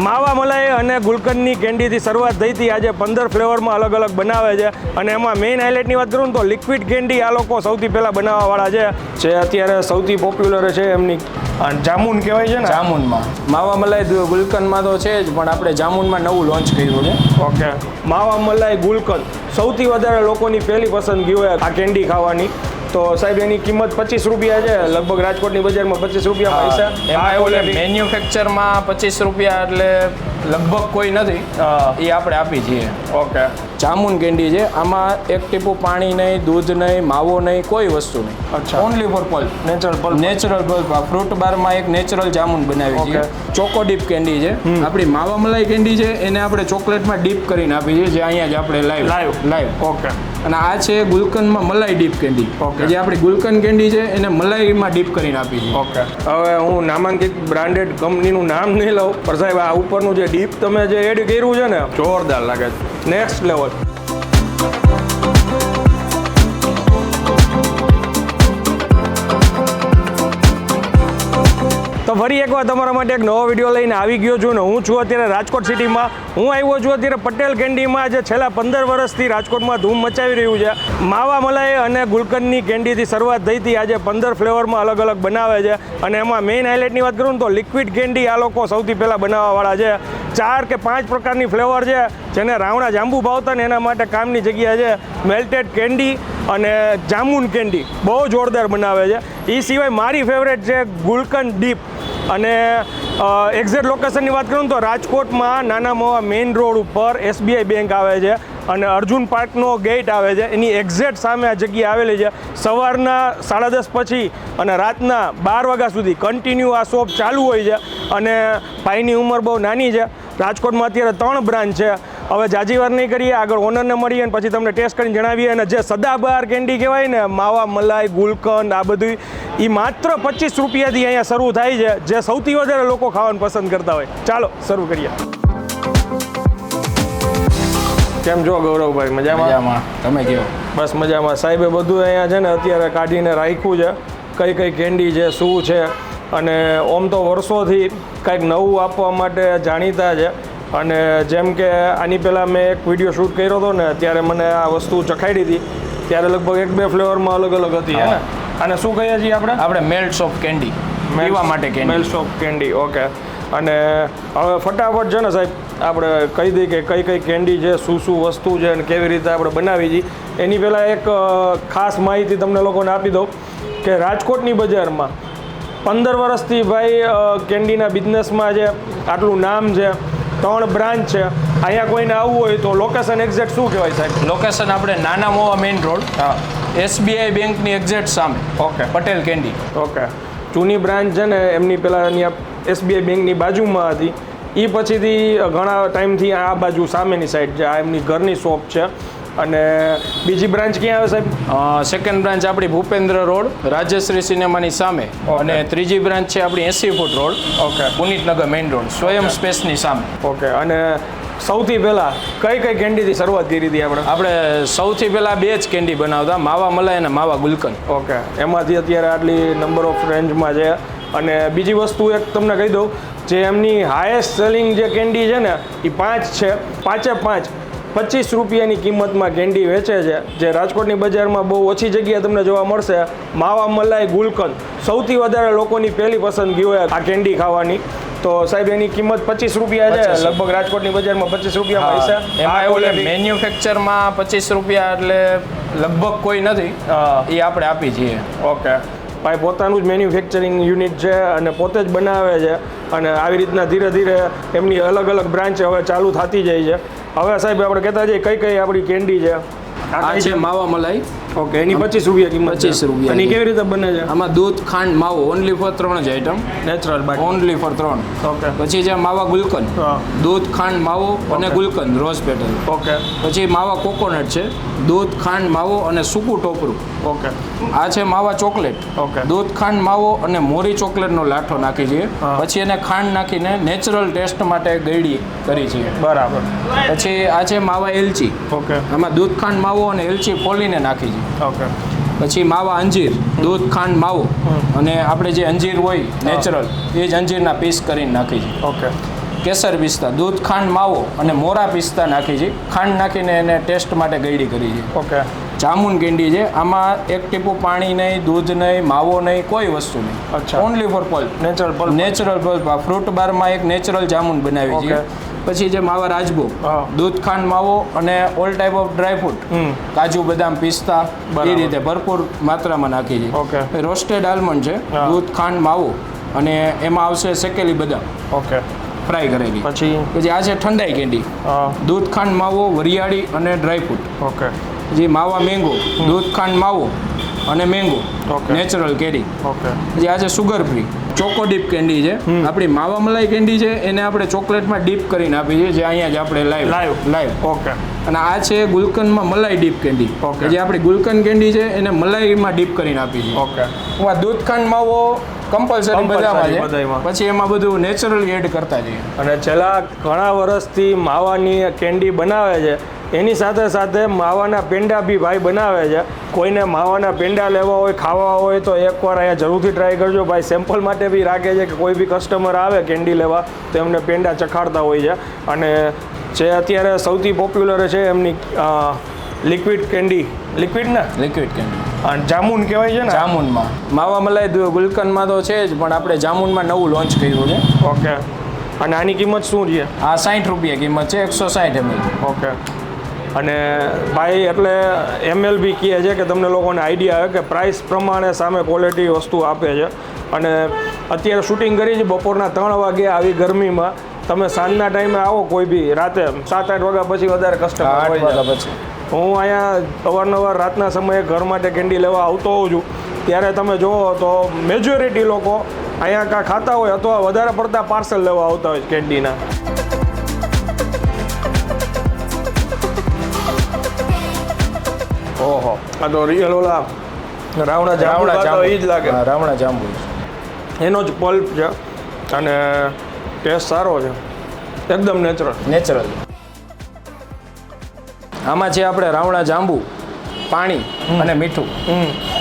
માવા મલાઈ અને ગુલકંદની કેન્ડીથી શરૂઆત થઈ હતી. આજે 15 ફ્લેવરમાં અલગ અલગ બનાવે છે અને એમાં મેઇન હાઇલાઇટની વાત કરું તો લિક્વિડ કેન્ડી આ લોકો સૌથી પહેલાં બનાવવાવાળા છે, જે અત્યારે સૌથી પોપ્યુલર છે એમની જામુન કહેવાય છે ને. જામુનમાં માવા મલાઈ ગુલકંદમાં તો છે જ, પણ આપણે જામુનમાં નવું લોન્ચ કર્યું છે. ઓકે, માવા મલાઈ ગુલકંદ સૌથી વધારે લોકોની પહેલી પસંદગી હોય આ કેન્ડી ખાવાની. તો સાહેબ એની કિંમત 25 રૂપિયા છે, લગભગ રાજકોટની બજારમાં 25 રૂપિયા પૈસા. એમાં એવું મેન્યુફેક્ચરમાં 25 રૂપિયા એટલે લગભગ કોઈ નથી, એ આપણે આપી છીએ. ઓકે, જામુન કેન્ડી છે, આમાં એક ટીપું પાણી નહીં, દૂધ નહીં, માવો નહીં, કોઈ વસ્તુ નહીં. અચ્છા, only for pulp, natural pulp. Fruit બારમાં એક નેચરલ જામુન બનાવી છે. ચોકો ડીપ કેન્ડી છે, આપણી માવા મલાઈ કેન્ડી છે એને આપણે ચોકલેટમાં ડીપ કરીને આપી છે, જે અહીંયા જ આપણે લાઈવ. ઓકે, અને આ છે ગુલકંદમાં મલાઈ ડીપ કેન્ડી. જે આપણી ગુલકંદ કેન્ડી છે એને મલાઈમાં ડીપ કરીને આપી છે. ઓકે, હવે હું નામાંકિત બ્રાન્ડેડ કંપનીનું નામ નહીં લઉં, પણ સાહેબ આ ઉપરનું જે ડીપ તમે જે એડ કર્યું છે ને, જોરદાર લાગે છે, નેક્સ્ટ લેવલ. તો ફરી એકવાર તમારા માટે એક નવો વિડીયો લઈને આવી ગયો છું ને હું છું અત્યારે રાજકોટ સિટીમાં. હું આવ્યો છું અત્યારે પટેલ કેન્ડીમાં, જે છેલ્લા 15 વર્ષથી રાજકોટમાં ધૂમ મચાવી રહ્યું છે. માવા મલાઈ અને ગુલકંદની કેન્ડીથી શરૂઆત થઈ હતી. આજે 15 ફ્લેવરમાં અલગ અલગ બનાવે છે અને એમાં મેઇન હાઇલાઇટની વાત કરું તો લિક્વિડ કેન્ડી આ લોકો સૌથી પહેલાં બનાવવાવાળા છે. 4 કે 5 પ્રકારની ફ્લેવર છે, જેને રાવણા જાંબુ ભાવતા ને એના માટે કામની જગ્યા છે. મેલ્ટેડ કેન્ડી અને જામુન કેન્ડી બહુ જોરદાર બનાવે છે. એ સિવાય મારી ફેવરેટ છે ગુલકંદ ડીપ. અને એક્ઝેક્ટ લોકેશનની વાત કરું તો રાજકોટમાં નાના મવા મેઇન રોડ ઉપર SBI બેંક આવે છે અને અર્જુન પાર્કનો ગેટ આવે છે, એની એક્ઝેક્ટ સામે આ જગ્યા આવેલી છે. સવારના 10:30 પછી અને રાતના 12 વાગ્યા સુધી કન્ટિન્યુ આ શોપ ચાલુ હોય છે. અને ભાઈની ઉંમર બહુ નાની છે. રાજકોટમાં અત્યારે 3 બ્રાન્ચ છે. હવે જાજી વાર નહીં કરીએ, આગળ ઓનરને મળીએ અને પછી તમને ટેસ્ટ કરીને જણાવીએ. અને જે સદાબહાર કેન્ડી કહેવાય ને, માવા મલાઈ ગુલકંદ આ બધું, એ માત્ર 25 રૂપિયાથી અહીંયા શરૂ થાય છે, જે સૌથી વધારે લોકો ખાવાનું પસંદ કરતા હોય. ચાલો શરૂ કરીએ. કેમ છો ગૌરવભાઈ? મજામાં? તમે કહો. બસ મજામાં સાહેબે બધું અહીંયા છે ને અત્યારે કાઢીને રાખ્યું છે, કઈ કેન્ડી છે, શું છે. અને ઓમ તો વર્ષોથી કંઈક નવું આપવા માટે જાણીતા છે. અને જેમ કે આની પહેલાં મેં એક વિડીયો શૂટ કર્યો હતો ને, ત્યારે મને આ વસ્તુ ચખાડી હતી. ત્યારે લગભગ 1-2 ફ્લેવરમાં અલગ અલગ હતી હે ને. અને શું કહીએ છીએ આપણે મેલ્ટ સોફ્ટ કેન્ડી, પીવા માટે candy. Melt soft candy. Okay, અને હવે ફટાફટ છે ને સાહેબ આપણે કહી દઈએ કે કઈ કેન્ડી છે, શું વસ્તુ છે અને કેવી રીતે આપણે બનાવી છીએ. એની પહેલાં એક ખાસ માહિતી તમને લોકોને આપી દઉં કે રાજકોટની બજારમાં 15 વર્ષથી ભાઈ કેન્ડીના બિઝનેસમાં છે, આટલું નામ છે, 3 બ્રાન્ચ છે. અહીંયા કોઈને આવવું હોય તો લોકેશન એક્ઝેક્ટ શું કહેવાય સાહેબ? લોકેશન આપણે નાના મોવા મેઇન રોડ, SBI બેંકની એક્ઝેક્ટ સામે. Okay, Patel candy. ઓકે, જૂની બ્રાન્ચ છે ને એમની પહેલાં અહીંયા SBI બેંકની બાજુમાં હતી. એ પછીથી ઘણા ટાઈમથી આ બાજુ સામેની સાઈડ છે, આ એમની ઘરની શોપ છે. અને બીજી બ્રાન્ચ ક્યાં આવે સાહેબ? સેકન્ડ બ્રાન્ચ આપણી ભૂપેન્દ્ર રોડ, રાજશ્રી સિનેમાની સામે. અને ત્રીજી બ્રાન્ચ છે આપણી 80 foot road. Okay, Punitnagar main road, Swayam સ્પેસની સામે. ઓકે, અને સૌથી પહેલાં કઈ કેન્ડીથી શરૂઆત કરી હતી આપણે સૌથી પહેલાં 2 જ કેન્ડી બનાવતા, માવા મલાઈ અને માવા ગુલકંદ. ઓકે, એમાંથી અત્યારે આટલી નંબર ઓફ રેન્જમાં છે. અને બીજી વસ્તુ એક તમને કહી દઉં, જે એમની હાઈએસ્ટ સેલિંગ જે કેન્ડી છે ને એ 5 છે. 5 25 રૂપિયાની કિંમતમાં કેન્ડી વેચે છે, જે રાજકોટની બજારમાં બહુ ઓછી જગ્યાએ તમને જોવા મળશે. માવા મલાઈ ગુલકંદ સૌથી વધારે લોકોની પહેલી પસંદગી હોય આ કેન્ડી ખાવાની. તો સાહેબ એની કિંમત 25 રૂપિયા છે, લગભગ રાજકોટની બજારમાં 25 રૂપિયા પૈસા. એમાં એવું મેન્યુફેક્ચરમાં 25 રૂપિયા એટલે લગભગ કોઈ નથી, એ આપણે આપી છીએ. ઓકે, ભાઈ પોતાનું જ મેન્યુફેક્ચરિંગ યુનિટ છે અને પોતે જ બનાવે છે. અને આવી રીતના ધીરે ધીરે એમની અલગ અલગ બ્રાન્ચ હવે ચાલુ થતી જાય છે. હવે સાહેબ આપણે કહેતા જઈએ કઈ આપણી કેન્ડી છે. આ છે માવા મલાઈ. ઓકે, એની 25 રૂપિયા કિંમત. 25 રૂપિયા. અને કેવી રીતે બને છે? આમાં દૂધ, ખાંડ, માવો, ઓનલી ફોર 3 જ item. Natural by only for 3. Okay, પછી છે માવા ગુલકંદ, દૂધ, ખાંડ, માવો અને ગુલકંદ રોઝ પેટલ. ઓકે, પછી માવા કોકોનટ છે, દૂધ, ખાંડ, માવો અને સૂકું ટોપરું. ઓકે, આ છે માવા ચોકલેટ. ઓકે, દૂધ, ખાંડ, માવો અને મોરી ચોકલેટનો લાઠો નાખી છીએ. પછી એને ખાંડ નાખીને નેચરલ ટેસ્ટ માટે ગળી કરી છીએ. બરાબર. પછી આ છે માવા એલચી. ઓકે, આમાં દૂધ, ખાંડ, માવો અને એલચી ફોલીને નાખી છીએ. ઓકે, પછી માવા અંજીર, દૂધ, ખાંડ, માવો અને આપણે જે અંજીર હોય નેચરલ, એ જ અંજીરના પીસ કરીને નાખી છીએ. ઓકે, કેસર પિસ્તા, દૂધ ખાંડ માવો અને મોરા પિસ્તા નાખી છે. ખાંડ નાખીને એને ટેસ્ટ માટે ગળી કરી છે. ઓકે. જામુન કેન્ડી છે, આમાં એક ટીપું પાણી નહીં, દૂધ નહીં, માવો નહીં, કોઈ વસ્તુ નહીં. અચ્છા. Only for pulp. Natural pulp. Fruit બારમાં એક નેચરલ જામુન બનાવી છે. પછી જે માવા રાજભોગ, દૂધ ખાંડ માવો અને ઓલ ટાઈપ ઓફ ડ્રાયફ્રૂટ, કાજુ બદામ પિસ્તા એ રીતે ભરપૂર માત્રામાં નાખી છે. ઓકે. રોસ્ટેડ આલમંડ છે, દૂધ ખાંડ માવો અને એમાં આવશે શેકેલી બદામ. ઓકે. ફ્રાય કરેલી. પછી આ છે ઠંડાઈ કેન્ડી, દૂધ ખાંડ માવો, વરિયાળી અને ડ્રાયફ્રૂટ. ઓકે. જે માવા મેંગો, દૂધ ખાંડ માવો અને મેંગો, નેચરલ કેરી. ઓકે. જે આ છે સુગર ફ્રી ચોકો ડીપ કેન્ડી છે. આપણી માવા મલાઈ કેન્ડી છે એને આપણે ચોકલેટમાં ડીપ કરીને આપી છે, જે અહીંયા જ આપણે લાઈવ. ઓકે. અને આ છે ગુલકંદમાં મલાઈ ડીપ કેન્ડી. જે આપણી ગુલકંદ કેન્ડી છે એને મલાઈમાં ડીપ કરીને આપી છે. ઓકે. દૂધ ખાંડ માવો કમ્પલસરી બધામાં છે, પછી એમાં બધું નેચરલી એડ કરતા જઈએ. અને છેલ્લા ઘણા વર્ષથી માવાની કેન્ડી બનાવે છે, એની સાથે સાથે માવાના પેંડા બી ભાઈ બનાવે છે. કોઈને માવાના પેંડા લેવા હોય, ખાવા હોય તો એકવાર અહીંયા જરૂરથી ટ્રાય કરજો ભાઈ. સેમ્પલ માટે બી રાખે છે કે કોઈ બી કસ્ટમર આવે કેન્ડી લેવા તો એમને પેંડા ચખાડતા હોય છે. અને જે અત્યારે સૌથી પોપ્યુલર છે એમની લિક્વિડ કેન્ડી. લિક્વિડ કેન્ડી અને જામુન કહેવાય છે ને. જામુનમાં માવા મલાઈ ગુલકંદમાં તો છે જ, પણ આપણે જામુનમાં નવું લોન્ચ કર્યું છે. ઓકે. અને આની કિંમત શું છે? આ 60 રૂપિયા કિંમત છે, 160 ml. ઓકે. અને ભાઈ એટલે એમએલ બી કહે છે કે તમને લોકોને આઈડિયા આવે કે પ્રાઇસ પ્રમાણે સામે ક્વોલિટી વસ્તુ આપે છે. અને અત્યારે શૂટિંગ કરી છે બપોરના 3 વાગે આવી ગરમીમાં. તમે સાંજના ટાઈમે આવો, કોઈ બી રાતે 7-8 વાગ્યા પછી વધારે કસ્ટમર હોય છે. હું અહીંયા અવારનવાર રાતના સમયે ઘર માટે કેન્ડી લેવા આવતો હોઉં છું, ત્યારે તમે જુઓ તો મેજોરિટી લોકો અહીંયા કાં ખાતા હોય અથવા વધારે પડતા પાર્સલ લેવા આવતા હોય કેન્ડીના. ઓહો, આ તો રિયલ ઓલા રાવણા જાંબુ એ જ લાગે. રાવણા જાંબુ એનો જ પલ્પ છે અને ટેસ્ટ સારો છે, એકદમ નેચરલ. આમાં છે આપણે રાવણા જાંબુ, પાણી અને મીઠું,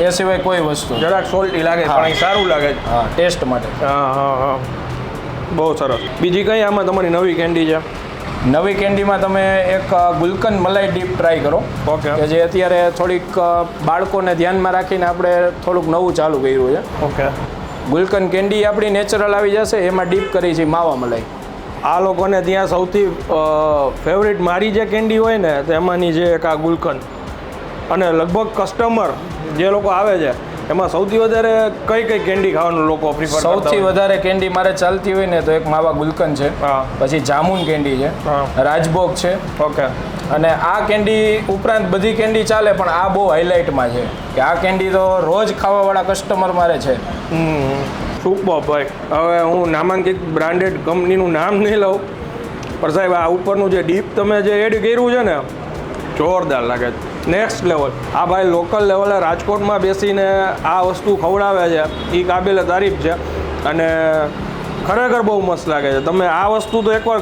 એ સિવાય કોઈ વસ્તુ. જરાક સોલ્ટી લાગે પણ સારું લાગે. હા, ટેસ્ટ માટે. હા, બહુ સરસ. બીજી કઈ આમાં તમારી નવી કેન્ડી છે? નવી કેન્ડીમાં તમે એક ગુલકંદ મલાઈ ડીપ ટ્રાય કરો. ઓકે. કે જે અત્યારે થોડીક બાળકોને ધ્યાનમાં રાખીને આપણે થોડુંક નવું ચાલુ કર્યું છે. ઓકે. ગુલકંદ કેન્ડી આપણી નેચરલ આવી જશે, એમાં ડીપ કરી છે માવા મલાઈ. આ લોકોને ત્યાં સૌથી ફેવરિટ મારી જે કેન્ડી હોય ને તો એમાંની જે એક આ ગુલકંદ. અને લગભગ કસ્ટમર જે લોકો આવે છે એમાં સૌથી વધારે કઈ કેન્ડી ખાવાનું લોકો પ્રિફર કરતા હોય? સૌથી વધારે કેન્ડી મારે ચાલતી હોય ને તો એક માવા ગુલકંદ છે, પછી જામુન કેન્ડી છે, રાજભોગ છે. ઓકે. અને આ કેન્ડી ઉપરાંત બધી કેન્ડી ચાલે, પણ આ બહુ હાઇલાઇટમાં છે કે આ કેન્ડી તો રોજ ખાવાવાળા કસ્ટમર મારે છે. સુપર ભાઈ. હવે હું નામાંકિત બ્રાન્ડેડ કંપનીનું નામ નહીં લઉં, પણ સાહેબ આ ઉપરનું જે ડીપ તમે જે એડ કર્યું છે ને, જોરદાર લાગે છે, નેક્સ્ટ લેવલ. આ ભાઈ લોકલ લેવલે રાજકોટમાં બેસીને આ વસ્તુ ખવડાવે છે, એ કાબિલે તારીફ છે. અને ખરેખર બહુ મસ્ત લાગે છે. તમે આ વસ્તુ તો એકવાર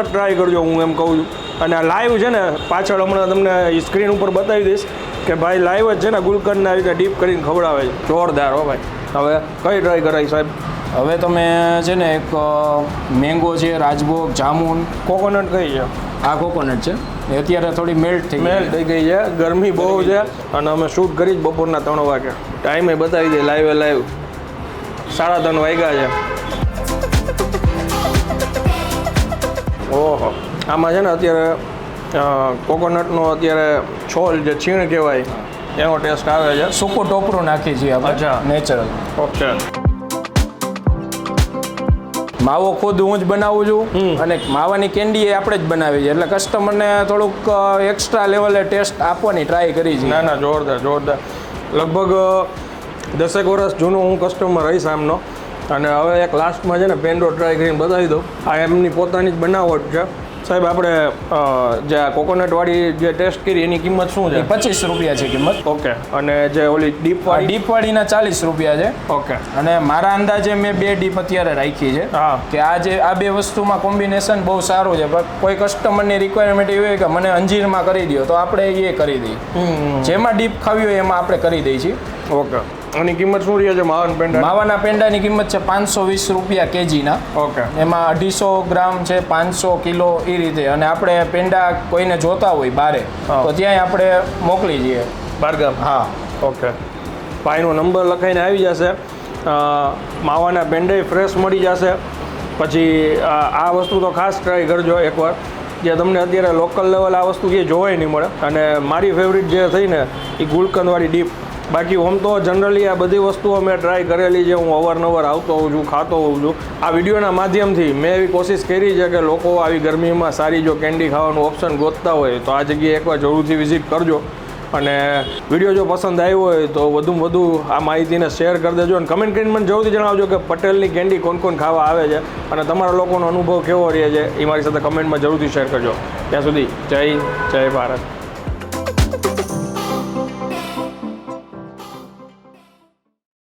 ટ્રાય કરજો, હું એમ કહું છું. અને આ લાઈવ છે ને, પાછળ હમણાં તમને સ્ક્રીન ઉપર બતાવી દઈશ કે ભાઈ લાઈવ જ છે ને, ગુલકંદને આવી રીતે ડીપ કરીને ખવડાવે છે. જોરદાર હો ભાઈ. હવે કઈ ટ્રાય કરાય સાહેબ? હવે તમે છે ને એક મેંગો છે, રાજભોગ, જામુન, કોકોનટ કઈ છે? આ કોકોનટ છે, એ અત્યારે થોડી મેલ્ટ થઈ ગઈ છે. ગરમી બહુ છે અને અમે શૂટ કરી જ બપોરના 3 વાગે. ટાઈમે બતાવી દઈએ લાઈવ 3:30 વાગ્યા છે. ઓહો, આમાં છે ને અત્યારે કોકોનટનો અત્યારે છોલ જે છીણ કહેવાય એનો ટેસ્ટ આવે છે. સૂકું ટોપરું નાખી છીએ આપણે, નેચરલ. ઓકે. માવો ખુદ હું જ બનાવું છું અને માવાની કેન્ડી એ આપણે જ બનાવી છે, એટલે કસ્ટમરને થોડુંક એક્સ્ટ્રા લેવલે ટેસ્ટ આપવાની ટ્રાય કરી છે. ના, જોરદાર. લગભગ 10 વર્ષ જૂનો હું કસ્ટમર રહીશ આમનો. અને હવે એક લાસ્ટમાં છે ને પેન્ડો ટ્રાય કરીને બતાવી દઉં. આ એમની પોતાની જ બનાવટ છે. સાહેબ આપણે જે આ કોકોનટવાળી જે ટેસ્ટ કરી એની કિંમત શું છે? 25 રૂપિયા છે કિંમત. ઓકે. અને જે ઓલી ડીપવાળીના 40 રૂપિયા છે. ઓકે. અને મારા અંદાજે મેં 2 ડીપ અત્યારે રાખી છે. કે આ બે વસ્તુમાં કોમ્બિનેશન બહુ સારું છે. પણ કોઈ કસ્ટમરની રિક્વાયરમેન્ટ એવી હોય કે મને અંજીરમાં કરી દો તો આપણે એ કરી દઈએ. જેમાં ડીપ ખાવી હોય એમાં આપણે કરી દઈએ છીએ. ઓકે. આની કિંમત શું રહે છે માવાના પેંડા? માવાના પેંડાની કિંમત છે 520 રૂપિયા કેજીના. ઓકે. એમાં 250 ગ્રામ છે, 500 કિલો એ રીતે. અને આપણે પેંડા કોઈને જોતા હોય બારે તો ત્યાંય આપણે મોકલી જઈએ. બારગામ? હા. ઓકે. ભાઈનો નંબર લખાઈને આવી જશે. માવાના પેંડા ફ્રેશ મળી જશે. પછી આ વસ્તુ તો ખાસ ટ્રાય કરજો એકવાર, જે તમને અત્યારે લોકલ લેવલ આ વસ્તુ જે જોવાય નહીં મળે. અને મારી ફેવરિટ જે થઈ ને એ ગુલકંદવાળી ડીપ. બાકી આમ તો જનરલી આ બધી વસ્તુઓ મેં ટ્રાય કરેલી છે, હું અવારનવાર આવતો હોઉં છું, ખાતો હોઉં છું. આ વિડીયોના માધ્યમથી મેં એવી કોશિશ કરી છે કે લોકો આવી ગરમીમાં સારી જો કેન્ડી ખાવાનું ઓપ્શન ગોતતા હોય તો આ જગ્યાએ એકવાર જરૂરથી વિઝિટ કરજો. અને વિડીયો જો પસંદ આવ્યો હોય તો વધુમાં વધુ આ માહિતીને શેર કરી દેજો. અને કમેન્ટ કરીને મને જરૂરથી જણાવજો કે પટેલની કેન્ડી કોણ કોણ ખાવા આવે છે અને તમારા લોકોનો અનુભવ કેવો રહે છે એ મારી સાથે કમેન્ટમાં જરૂરથી શેર કરજો. ત્યાં સુધી જય ભારત.